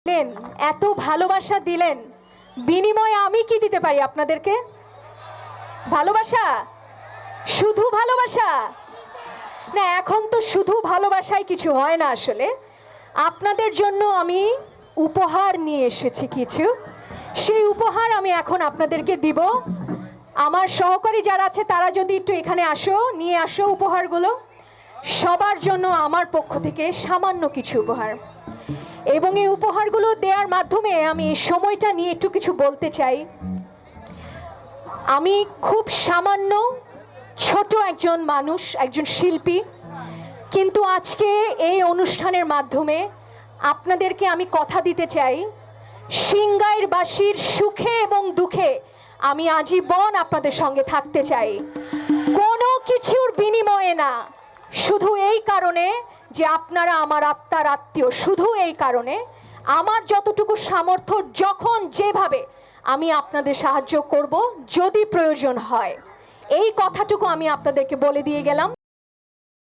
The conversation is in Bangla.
দিলেন, এত ভালোবাসা দিলেন, বিনিময়ে আমি কি দিতে পারি আপনাদেরকে? ভালোবাসা, শুধু ভালোবাসা না। এখন তো শুধু ভালোবাসায় কিছু হয় না। আসলে আপনাদের জন্য আমি উপহার নিয়ে এসেছি কিছু। সেই উপহার আমি এখন আপনাদেরকে দিব। আমার সহকারী যারা আছে তারা যদি একটু এখানে আসো, নিয়ে আসো উপহারগুলো। সবার জন্য আমার পক্ষ থেকে সামান্য কিছু উপহার, এবং এই উপহারগুলো দেওয়ার মাধ্যমে আমি এই সময়টা নিয়ে একটু কিছু বলতে চাই। আমি খুব সামান্য ছোট একজন মানুষ, একজন শিল্পী, কিন্তু আজকে এই অনুষ্ঠানের মাধ্যমে আপনাদেরকে আমি কথা দিতে চাই, সিংগাইরবাসীর সুখে এবং দুঃখে আমি আজীবন আপনাদের সঙ্গে থাকতে চাই, কোনো কিছুর বিনিময়ে না। শুধু এই কারণে যে আপনারা আমার আত্মার আত্মীয়, শুধু এই কারণে আমার যতটুকু সামর্থ্য, যখন যেভাবে আমি আপনাদের সাহায্য করব যদি প্রয়োজন হয়, এই কথাটুকু আমি আপনাদেরকে বলে দিয়ে গেলাম।